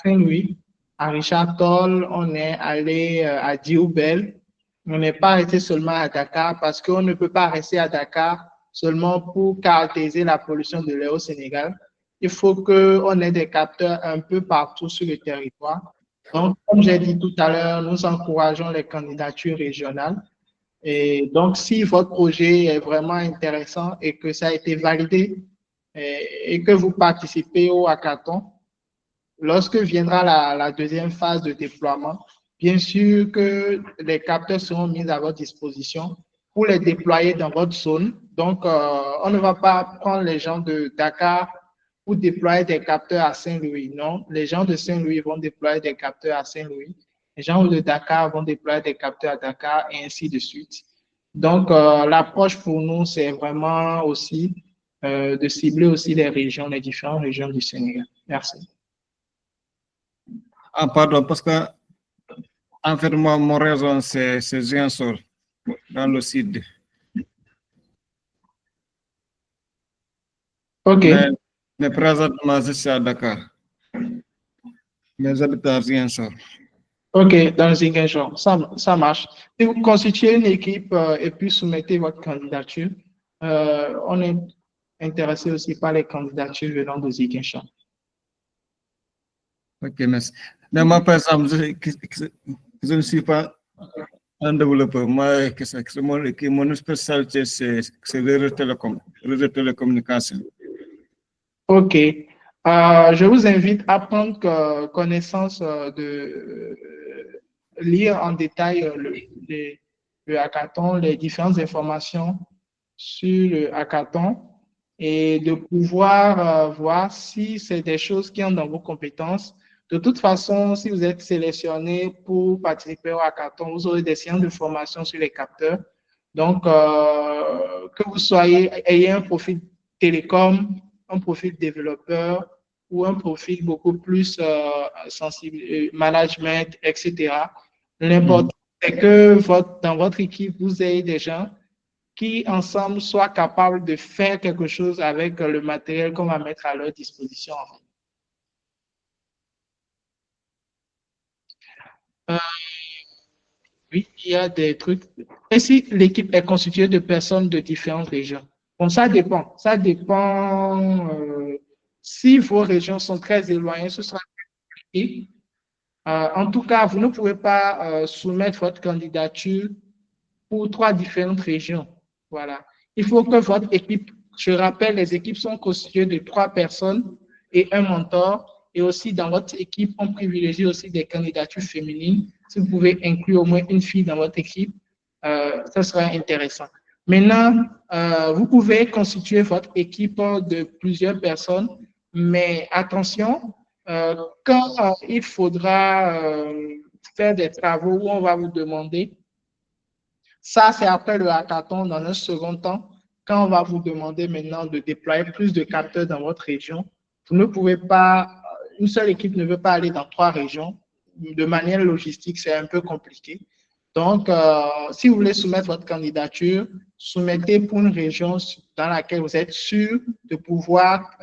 Saint-Louis, à Richard Toll, on est allé à Dioubel. On n'est pas resté seulement à Dakar parce qu'on ne peut pas rester à Dakar seulement pour caractériser la pollution de l'air au Sénégal. Il faut qu'on ait des capteurs un peu partout sur le territoire. Donc, comme j'ai dit tout à l'heure, nous encourageons les candidatures régionales. Et donc, si votre projet est vraiment intéressant et que ça a été validé et que vous participez au hackathon, lorsque viendra la deuxième phase de déploiement, bien sûr que les capteurs seront mis à votre disposition pour les déployer dans votre zone. Donc, on ne va pas prendre les gens de Dakar pour déployer des capteurs à Saint-Louis. Non, les gens de Saint-Louis vont déployer des capteurs à Saint-Louis. Les gens de Dakar vont déployer des capteurs à Dakar et ainsi de suite. Donc, l'approche pour nous, c'est vraiment aussi de cibler aussi les régions, les différentes régions du Sénégal. Merci. Ah, pardon, parce que, en fait, moi, mon raison, c'est Ziguinchor, dans le sud. OK. Mais présentement, je suis à Dakar. Mais j'habite à Ziguinchor. OK, dans le Ziguinchor, ça marche. Si vous constituez une équipe et puis soumettez votre candidature, on est intéressé aussi par les candidatures venant de Ziguinchor. Ok, merci. Mais moi, par exemple, je ne suis pas un développeur. Moi, mon spécialité, c'est le réseau télécommunication. OK. Je vous invite à prendre connaissance de lire en détail le hackathon, les différentes informations sur le hackathon et de pouvoir voir si c'est des choses qui entrent dans vos compétences. De toute façon, si vous êtes sélectionné pour participer au hackathon, vous aurez des séances de formation sur les capteurs. Donc, que vous ayez un profil télécom, un profil développeur ou un profil beaucoup plus sensible, management, etc. L'important, c'est que dans votre équipe, vous ayez des gens qui, ensemble, soient capables de faire quelque chose avec le matériel qu'on va mettre à leur disposition. Oui, il y a des trucs. Et si l'équipe est constituée de personnes de différentes régions? Bon, ça dépend. Ça dépend. Si vos régions sont très éloignées, ce sera compliqué. En tout cas, vous ne pouvez pas soumettre votre candidature pour 3 différentes régions. Voilà. Il faut que votre équipe, je rappelle, les équipes sont constituées de 3 personnes et un mentor. Et aussi, dans votre équipe, on privilégie aussi des candidatures féminines. Si vous pouvez inclure au moins une fille dans votre équipe, ça sera intéressant. Maintenant, vous pouvez constituer votre équipe de plusieurs personnes, mais attention, quand il faudra faire des travaux où on va vous demander, ça c'est après le hackathon dans un second temps, quand on va vous demander maintenant de déployer plus de capteurs dans votre région, vous ne pouvez pas, une seule équipe ne veut pas aller dans 3 régions. De manière logistique, c'est un peu compliqué. Donc, si vous voulez soumettre votre candidature, soumettez pour une région dans laquelle vous êtes sûr de pouvoir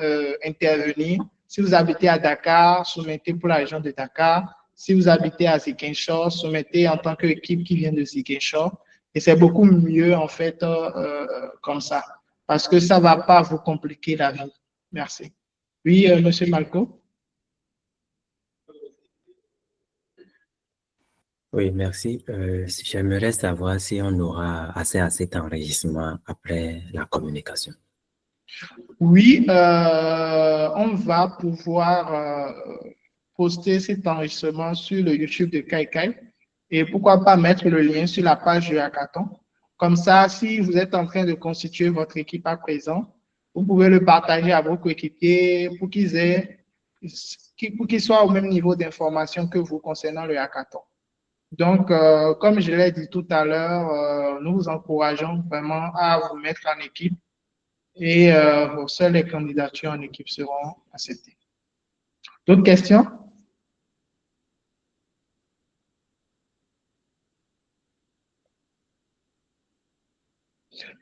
intervenir. Si vous habitez à Dakar, soumettez pour la région de Dakar. Si vous habitez à Ziguinchor, soumettez en tant qu'équipe qui vient de Ziguinchor. Et c'est beaucoup mieux, en fait, comme ça, parce que ça ne va pas vous compliquer la vie. Merci. Oui, Monsieur Malco. Oui, merci. J'aimerais savoir si on aura accès à cet enregistrement après la communication. Oui, on va pouvoir poster cet enregistrement sur le YouTube de Kaikai et pourquoi pas mettre le lien sur la page du hackathon. Comme ça, si vous êtes en train de constituer votre équipe à présent, vous pouvez le partager à vos coéquipiers pour qu'ils soient au même niveau d'information que vous concernant le hackathon. Donc, comme je l'ai dit tout à l'heure, nous vous encourageons vraiment à vous mettre en équipe et seules les candidatures en équipe seront acceptées. D'autres questions?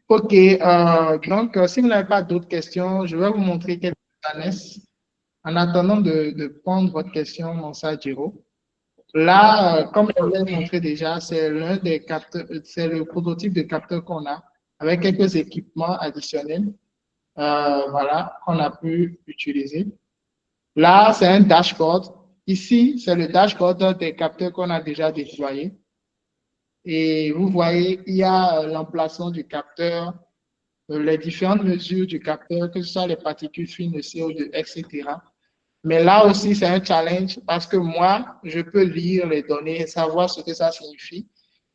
OK, donc si vous n'avez pas d'autres questions, je vais vous montrer quelques annexes. En attendant de prendre votre question, Monsa Giro. Là, comme je vous l'ai montré déjà, c'est l'un des capteurs, c'est le prototype de capteur qu'on a avec quelques équipements additionnels, voilà, qu'on a pu utiliser. Là, c'est un dashboard. Ici, c'est le dashboard des capteurs qu'on a déjà déployés. Et vous voyez, il y a l'emplacement du capteur, les différentes mesures du capteur, que ce soit les particules fines, le CO2, etc. Mais là aussi, c'est un challenge parce que moi, je peux lire les données et savoir ce que ça signifie.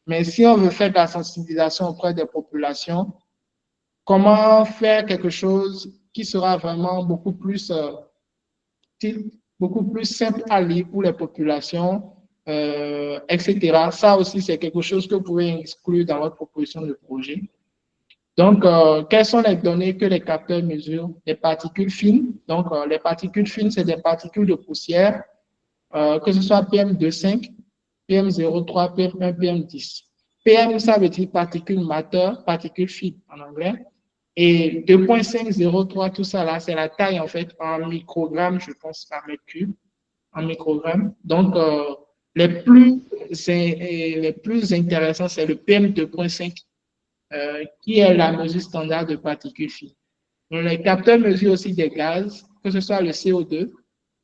Mais si on veut faire de la sensibilisation auprès des populations, comment faire quelque chose qui sera vraiment beaucoup plus simple à lire pour les populations etc. Ça aussi, c'est quelque chose que vous pouvez inclure dans votre proposition de projet. Donc, quelles sont les données que les capteurs mesurent? Les particules fines. Donc, les particules fines, c'est des particules de poussière, que ce soit PM2,5, PM0,3, PM1, PM10. PM, ça veut dire particules matter, particules fines en anglais. Et 2,503, tout ça là, c'est la taille en fait en microgrammes, je pense, par mètre cube, en microgrammes. Donc, les plus intéressants, c'est le PM2,5, qui est la mesure standard de particules fines. Donc, les capteurs mesurent aussi des gaz, que ce soit le CO2,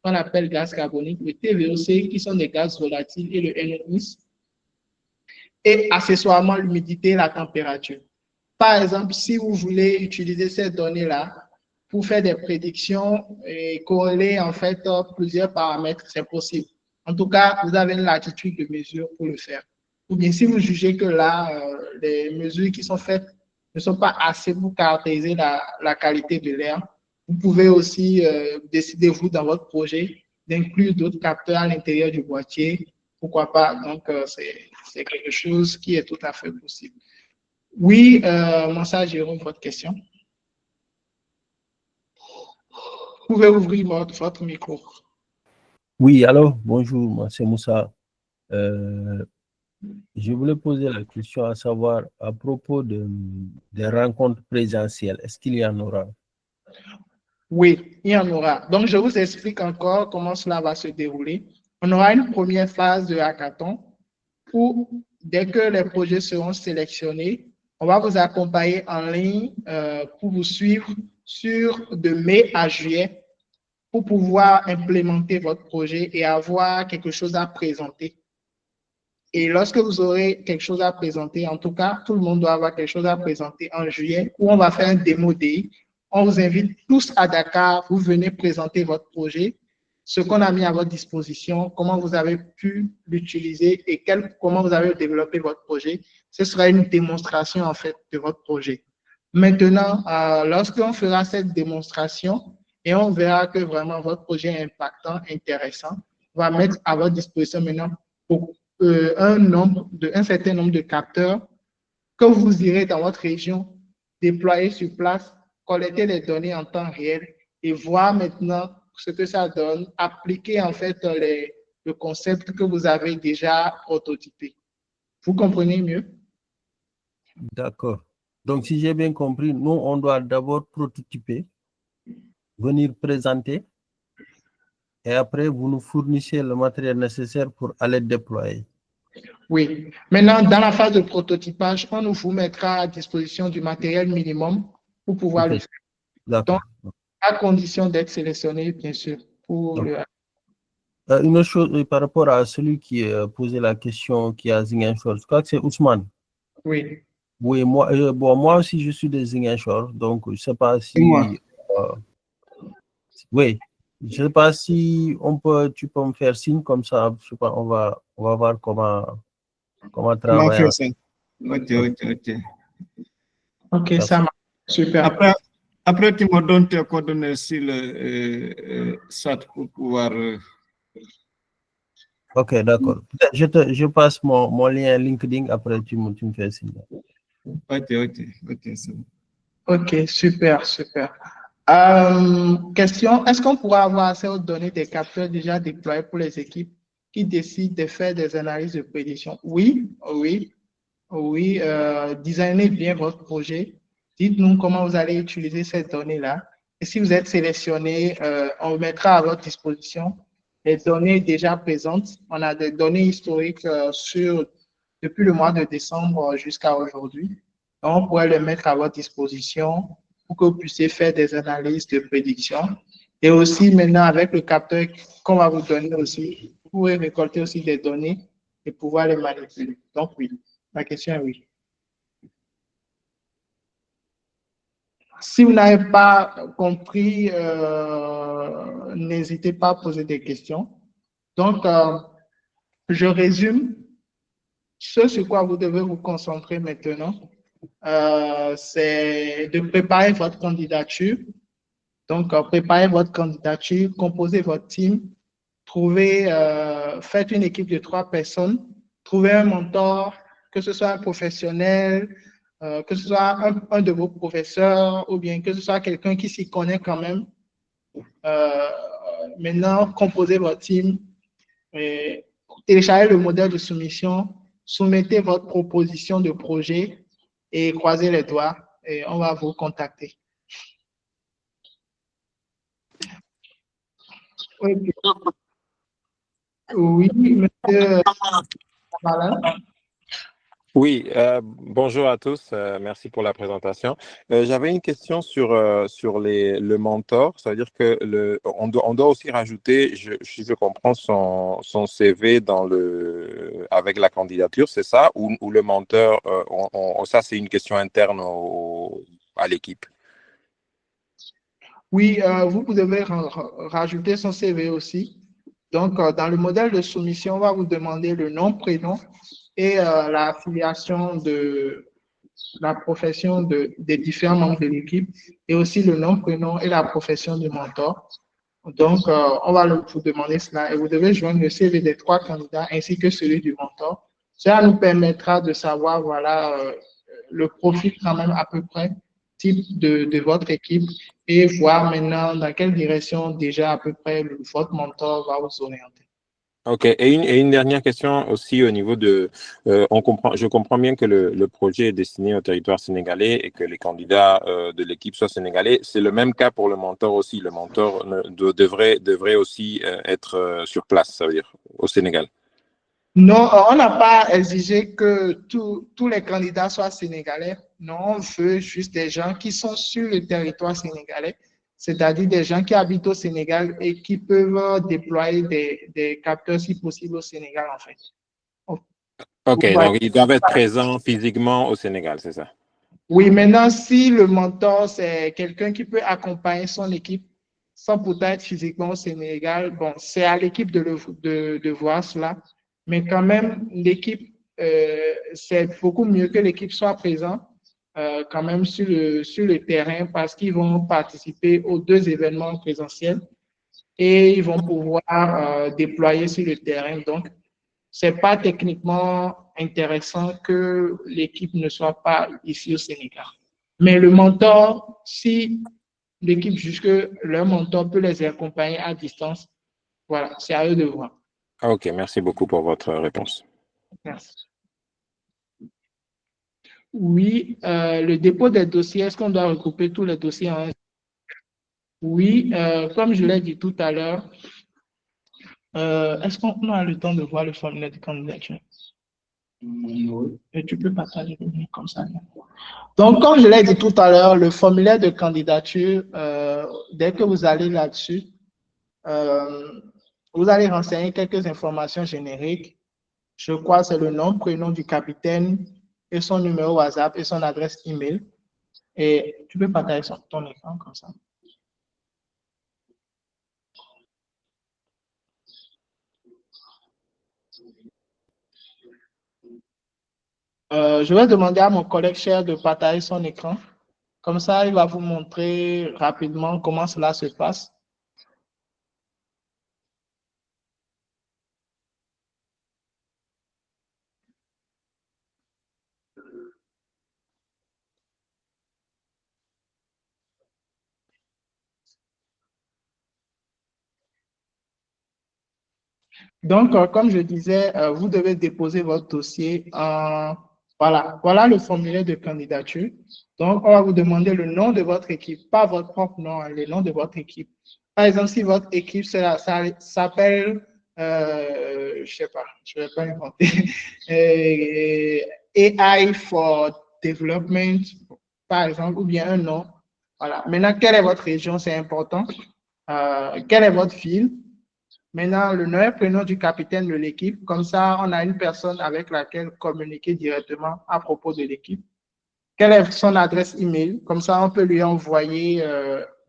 qu'on appelle gaz carbonique, le TVOC, qui sont des gaz volatiles, et le NOx, et accessoirement l'humidité et la température. Par exemple, si vous voulez utiliser ces données-là pour faire des prédictions et corréler en fait plusieurs paramètres, c'est possible. En tout cas, vous avez une latitude de mesure pour le faire. Ou bien si vous jugez que là, les mesures qui sont faites ne sont pas assez pour caractériser la qualité de l'air, vous pouvez aussi décider, vous, dans votre projet, d'inclure d'autres capteurs à l'intérieur du boîtier. Pourquoi pas? Donc, c'est quelque chose qui est tout à fait possible. Oui, Moussa Jérôme, votre question. Vous pouvez ouvrir votre micro. Oui, alors, bonjour, moi c'est Moussa. Je voulais poser la question à savoir à propos des rencontres présentielles, est-ce qu'il y en aura? Oui, il y en aura. Donc, je vous explique encore comment cela va se dérouler. On aura une première phase de hackathon où, dès que les projets seront sélectionnés, on va vous accompagner en ligne pour vous suivre de mai à juillet pour pouvoir implémenter votre projet et avoir quelque chose à présenter. Et lorsque vous aurez quelque chose à présenter, en tout cas, tout le monde doit avoir quelque chose à présenter en juillet où on va faire un démo day. On vous invite tous à Dakar, vous venez présenter votre projet, ce qu'on a mis à votre disposition, comment vous avez pu l'utiliser et comment vous avez développé votre projet. Ce sera une démonstration en fait de votre projet. Maintenant, lorsqu'on fera cette démonstration et on verra que vraiment votre projet est impactant, intéressant, on va mettre à votre disposition maintenant un certain nombre de capteurs que vous irez dans votre région, déployer sur place, collecter les données en temps réel et voir maintenant ce que ça donne, appliquer en fait le concept que vous avez déjà prototypé. Vous comprenez mieux? D'accord. Donc, si j'ai bien compris, nous, on doit d'abord prototyper, venir présenter, et après, vous nous fournissez le matériel nécessaire pour aller déployer. Oui. Maintenant, dans la phase de prototypage, on vous mettra à disposition du matériel minimum pour pouvoir le faire. D'accord. Donc, à condition d'être sélectionné, bien sûr, pour le... Une autre chose par rapport à celui qui posait la question, qui a Ziguinchor, je crois que c'est Ousmane. Oui. Oui, moi aussi, je suis de Ziguinchor, donc je ne sais pas si... oui, je ne sais pas si tu peux me faire signe comme ça, je sais pas, on va voir comment travailler. Ok, ça marche. Super. Après, tu me donnes tes coordonnées sur le SAT pour pouvoir... Ok, d'accord. Je passe mon lien LinkedIn, après tu me fais signe. Ok, super. Question, est-ce qu'on pourra avoir accès aux données des capteurs déjà déployés pour les équipes qui décident de faire des analyses de prédiction? Oui. Designez bien votre projet. Dites-nous comment vous allez utiliser ces données-là. Et si vous êtes sélectionné, on mettra à votre disposition les données déjà présentes. On a des données historiques depuis le mois de décembre jusqu'à aujourd'hui. On pourrait les mettre à votre disposition pour que vous puissiez faire des analyses de prédiction. Et aussi, maintenant, avec le capteur qu'on va vous donner aussi, vous pouvez récolter aussi des données et pouvoir les manipuler. Donc, oui, ma question est oui. Si vous n'avez pas compris, n'hésitez pas à poser des questions. Donc, je résume. Ce sur quoi vous devez vous concentrer maintenant, c'est de préparer votre candidature. Donc, préparez votre candidature, composez votre team faites une équipe de 3 personnes, trouvez un mentor, que ce soit un professionnel, que ce soit un de vos professeurs ou bien que ce soit quelqu'un qui s'y connaît quand même. Maintenant, composez votre team, téléchargez le modèle de soumission, soumettez votre proposition de projet et croisez les doigts et on va vous contacter. Oui, monsieur Malin. Oui, bonjour à tous, merci pour la présentation. J'avais une question sur le mentor, c'est-à-dire que on doit aussi rajouter, si je comprends, son CV avec la candidature, c'est ça, ou le mentor, ça c'est une question interne à l'équipe. Oui, vous devez rajouter son CV aussi. Donc, dans le modèle de soumission, on va vous demander le nom, prénom et l'affiliation de la profession des différents membres de l'équipe et aussi le nom, prénom et la profession du mentor. Donc, on va vous demander cela et vous devez joindre le CV des 3 candidats ainsi que celui du mentor. Cela nous permettra de savoir, voilà, le profil quand même à peu près type de votre équipe et voir maintenant dans quelle direction déjà à peu près votre mentor va vous orienter. Ok, et une dernière question aussi au niveau je comprends bien que le projet est destiné au territoire sénégalais et que les candidats de l'équipe soient sénégalais. C'est le même cas pour le mentor aussi. Le mentor devrait aussi être sur place, ça veut dire, au Sénégal. Non, on n'a pas exigé que tous les candidats soient sénégalais. Non, on veut juste des gens qui sont sur le territoire sénégalais, c'est-à-dire des gens qui habitent au Sénégal et qui peuvent déployer des capteurs si possible au Sénégal, en fait. Ok, donc ils doivent être présents physiquement au Sénégal, c'est ça? Oui, maintenant, si le mentor, c'est quelqu'un qui peut accompagner son équipe sans pourtant être physiquement au Sénégal, bon, c'est à l'équipe de voir cela. Mais quand même, l'équipe, c'est beaucoup mieux que l'équipe soit présente quand même sur le terrain parce qu'ils vont participer aux 2 événements présentiels et ils vont pouvoir déployer sur le terrain. Donc, c'est pas techniquement intéressant que l'équipe ne soit pas ici au Sénégal. Mais le mentor, si l'équipe juge que leur mentor peut les accompagner à distance, voilà, c'est à eux de voir. Ok, merci beaucoup pour votre réponse. Merci. Oui, le dépôt des dossiers, est-ce qu'on doit regrouper tous les dossiers en un? Oui, comme je l'ai dit tout à l'heure, est-ce qu'on a le temps de voir le formulaire de candidature? Et tu peux partager le lien comme ça. Donc, comme je l'ai dit tout à l'heure, le formulaire de candidature, dès que vous allez là-dessus, vous allez renseigner quelques informations génériques. Je crois que c'est le nom, prénom du capitaine et son numéro WhatsApp et son adresse email. Et tu peux partager ton écran comme ça. Je vais demander à mon collègue cher de partager son écran. Comme ça, il va vous montrer rapidement comment cela se passe. Donc, comme je disais, vous devez déposer votre dossier. Voilà le formulaire de candidature. Donc, on va vous demander le nom de votre équipe, pas votre propre nom, hein, le nom de votre équipe. Par exemple, si votre équipe ça s'appelle, je sais pas, je vais pas inventer, AI for Development, par exemple, ou bien un nom. Voilà. Maintenant, quelle est votre région? C'est important. Quelle est votre ville? Maintenant, le nom et prénom du capitaine de l'équipe. Comme ça, on a une personne avec laquelle communiquer directement à propos de l'équipe. Quelle est son adresse email? Comme ça, on peut lui envoyer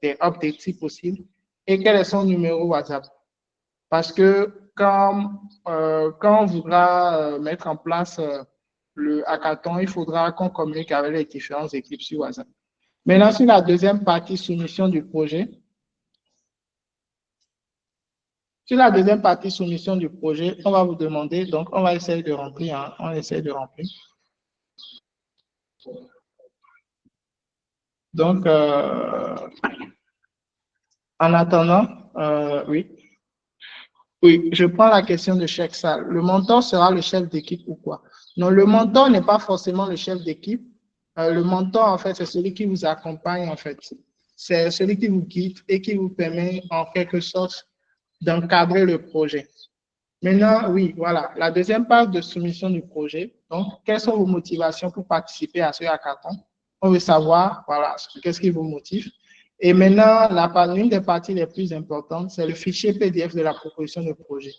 des updates si possible. Et quel est son numéro WhatsApp? Parce que quand on voudra mettre en place le hackathon, il faudra qu'on communique avec les différentes équipes sur WhatsApp. Maintenant, sur la deuxième partie, soumission du projet, Sur la deuxième partie, soumission du projet, on va vous demander, donc on va essayer de remplir, hein, on essaie de remplir. Donc, en attendant, oui. Oui, je prends la question de chaque salle. Le mentor sera le chef d'équipe ou quoi? Non, le mentor n'est pas forcément le chef d'équipe. Le mentor, en fait, c'est celui qui vous accompagne, en fait. C'est celui qui vous guide et qui vous permet, en quelque sorte, d'encadrer le projet. Maintenant, oui, voilà, la deuxième part de soumission du projet. Donc, quelles sont vos motivations pour participer à ce hackathon? On veut savoir, voilà, qu'est-ce qui vous motive. Et maintenant, l'une des parties les plus importantes, c'est le fichier PDF de la proposition de projet.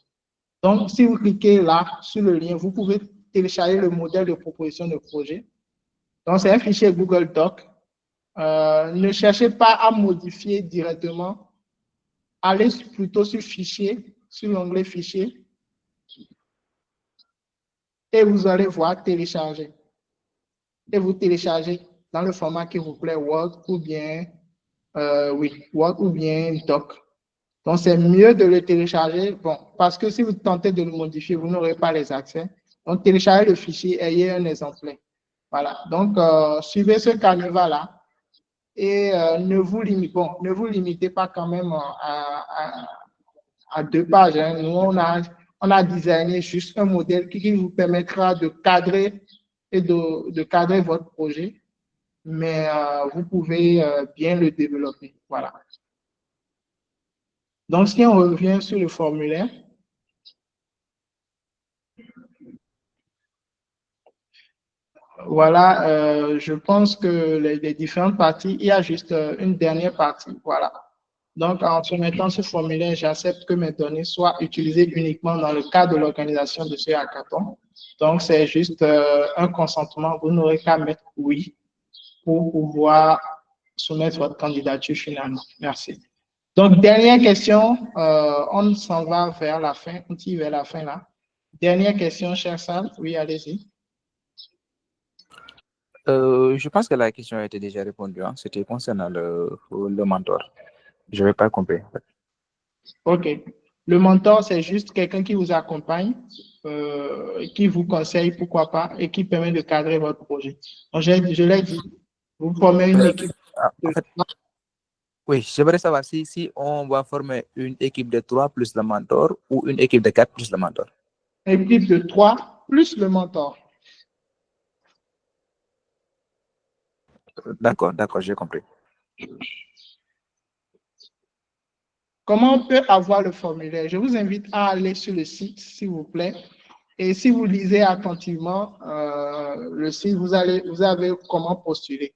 Donc, si vous cliquez là, sur le lien, vous pouvez télécharger le modèle de proposition de projet. Donc, c'est un fichier Google Doc. Ne cherchez pas à modifier directement. Allez plutôt sur Fichier, sur l'onglet Fichier, et vous allez voir Télécharger. Et vous téléchargez dans le format qui vous plaît, Word ou bien, Word ou bien Doc. Donc, c'est mieux de le télécharger, bon, parce que si vous tentez de le modifier, vous n'aurez pas les accès. Donc, téléchargez le fichier, ayez un exemplaire. Voilà, donc, suivez ce canevas-là et ne vous limitez pas quand même à 2 pages. Hein. Nous, on a designé juste un modèle qui vous permettra de cadrer et de cadrer votre projet, mais vous pouvez bien le développer. Voilà. Donc, si on revient sur le formulaire, voilà, je pense que les différentes parties, il y a juste une dernière partie. Voilà. Donc, en soumettant ce formulaire, j'accepte que mes données soient utilisées uniquement dans le cadre de l'organisation de ce hackathon. Donc, c'est juste un consentement. Vous n'aurez qu'à mettre oui pour pouvoir soumettre votre candidature finalement. Merci. Donc, dernière question. On s'en va vers la fin. On tire vers la fin là. Dernière question, chère salle. Oui, allez-y. Je pense que la question a été déjà répondue. Hein. C'était concernant le mentor. Je n'avais pas compris. En fait. OK. Le mentor, c'est juste quelqu'un qui vous accompagne, qui vous conseille, pourquoi pas, et qui permet de cadrer votre projet. Donc, je l'ai dit, vous formez une équipe. En fait, oui, j'aimerais savoir si on va former une équipe de 3 plus le mentor ou une équipe de 4 plus le mentor. Une équipe de 3 plus le mentor. D'accord, j'ai compris. Comment on peut avoir le formulaire? Je vous invite à aller sur le site, s'il vous plaît. Et si vous lisez attentivement le site, vous avez comment postuler.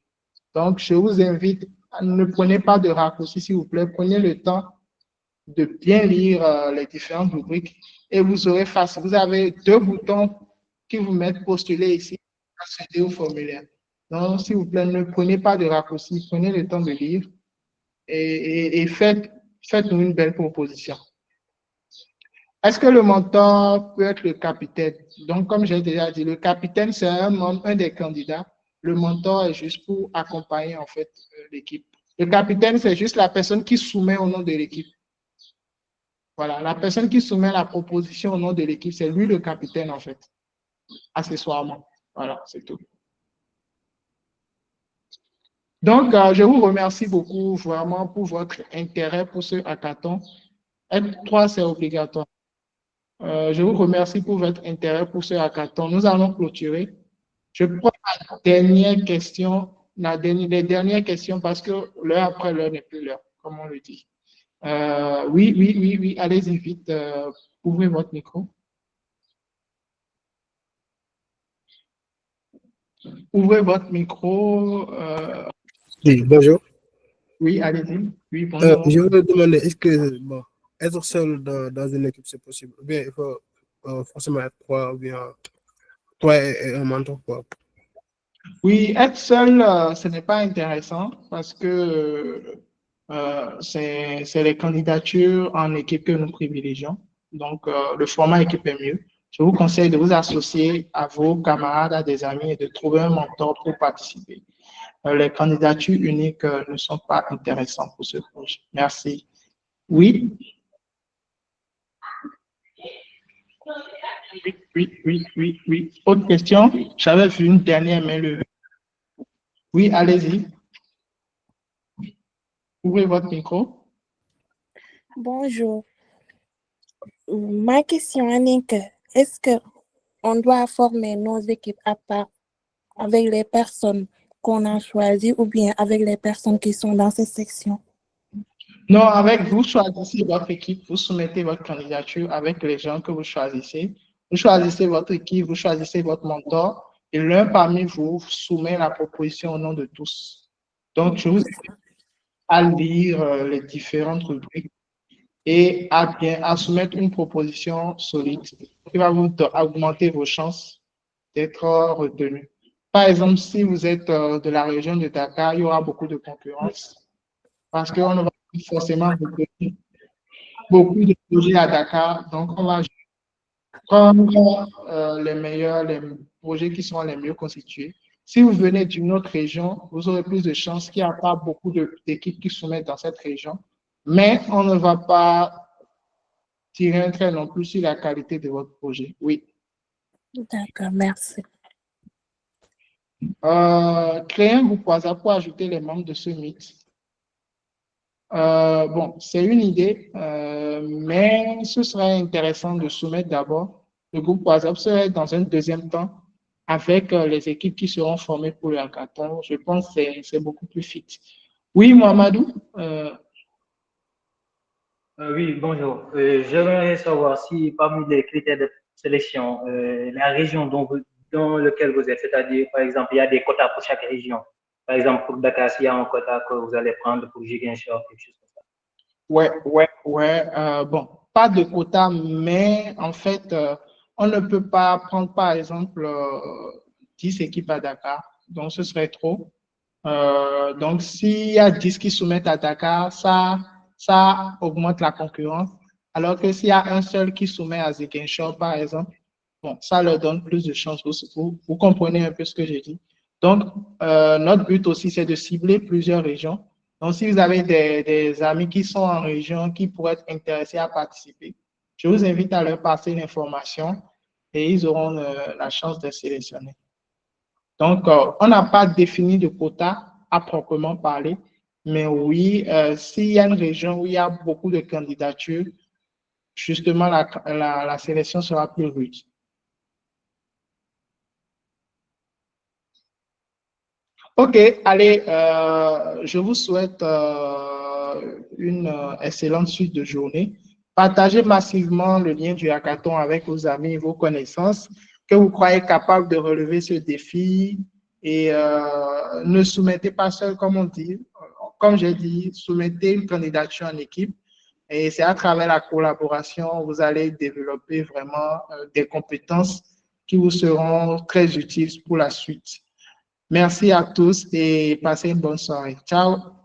Donc, je vous invite, ne prenez pas de raccourcis, s'il vous plaît. Prenez le temps de bien lire les différentes rubriques et vous aurez vous avez 2 boutons qui vous mettent postuler ici, accéder au formulaire. Donc, s'il vous plaît, ne prenez pas de raccourcis, prenez le temps de lire et faites-nous une belle proposition. Est-ce que le mentor peut être le capitaine? Donc, comme j'ai déjà dit, le capitaine, c'est un des candidats. Le mentor est juste pour accompagner, en fait, l'équipe. Le capitaine, c'est juste la personne qui soumet au nom de l'équipe. Voilà, la personne qui soumet la proposition au nom de l'équipe, c'est lui le capitaine, en fait, accessoirement. Voilà, c'est tout. Donc, je vous remercie beaucoup, vraiment, pour votre intérêt pour ce hackathon. F3, c'est obligatoire. Je vous remercie pour votre intérêt pour ce hackathon. Nous allons clôturer. Je prends la dernière question, les dernières questions, parce que l'heure après l'heure n'est plus l'heure, comme on le dit. Oui, allez-y vite, ouvrez votre micro. Ouvrez votre micro. Oui, bonjour. Oui, allez-y. Oui, bonjour. Je voudrais demander, est-ce que être seul dans une équipe, c'est possible? Ou bien il faut forcément être 3, ou bien 3 et un mentor, quoi. Oui, être seul, ce n'est pas intéressant parce que c'est les candidatures en équipe que nous privilégions. Donc, le format équipe est mieux. Je vous conseille de vous associer à vos camarades, à des amis et de trouver un mentor pour participer. Les candidatures uniques ne sont pas intéressantes pour ce projet. Merci. Oui. Oui. Autre question? J'avais vu une dernière main levée. Oui, allez-y. Ouvrez votre micro. Bonjour. Ma question est que est-ce qu'on doit former nos équipes à part avec les personnes qu'on a choisies ou bien avec les personnes qui sont dans cette section? Non, avec vous choisissez votre équipe, vous soumettez votre candidature avec les gens que vous choisissez. Vous choisissez votre équipe, vous choisissez votre mentor et l'un parmi vous soumet la proposition au nom de tous. Donc, je vous invite à lire les différentes rubriques et à soumettre une proposition solide qui va vous augmenter vos chances d'être retenu. Par exemple, si vous êtes de la région de Dakar, il y aura beaucoup de concurrence parce qu'on ne va pas forcément retenir beaucoup de projets à Dakar. Donc, on va prendre les projets qui sont les mieux constitués. Si vous venez d'une autre région, vous aurez plus de chances qu'il n'y a pas beaucoup d'équipes qui soumettent dans cette région. Mais on ne va pas tirer un trait non plus sur la qualité de votre projet. Oui. D'accord, merci. Créer un groupe WhatsApp pour ajouter les membres de ce Meet. Bon, c'est une idée, mais ce serait intéressant de soumettre d'abord. Le groupe WhatsApp serait dans un deuxième temps avec les équipes qui seront formées pour le hackathon. Je pense que c'est beaucoup plus fit. Oui, Mohamedou? Oui, bonjour. J'aimerais savoir si parmi les critères de sélection, la région dans laquelle vous êtes, c'est-à-dire, par exemple, il y a des quotas pour chaque région. Par exemple, pour Dakar, s'il y a un quota que vous allez prendre pour Ziguinchor, quelque chose comme ça. Ouais. Bon, pas de quota, mais en fait, on ne peut pas prendre, par exemple, 10 équipes à Dakar. Donc, ce serait trop. Donc, s'il y a 10 qui soumettent à Dakar, ça augmente la concurrence. Alors que s'il y a un seul qui soumet à Ziguinchor, par exemple, bon, ça leur donne plus de chances. Vous comprenez un peu ce que j'ai dit. Donc, notre but aussi, c'est de cibler plusieurs régions. Donc, si vous avez des amis qui sont en région, qui pourraient être intéressés à participer, je vous invite à leur passer l'information et ils auront la chance de sélectionner. Donc, on n'a pas défini de quota à proprement parler, mais oui, s'il y a une région où il y a beaucoup de candidatures, justement, la sélection sera plus rude. OK, allez, je vous souhaite une excellente suite de journée. Partagez massivement le lien du hackathon avec vos amis et vos connaissances que vous croyez capables de relever ce défi et ne soumettez pas seul, comme on dit. Comme j'ai dit, soumettez une candidature en équipe et c'est à travers la collaboration vous allez développer vraiment des compétences qui vous seront très utiles pour la suite. Merci à tous et passez une bonne soirée. Ciao.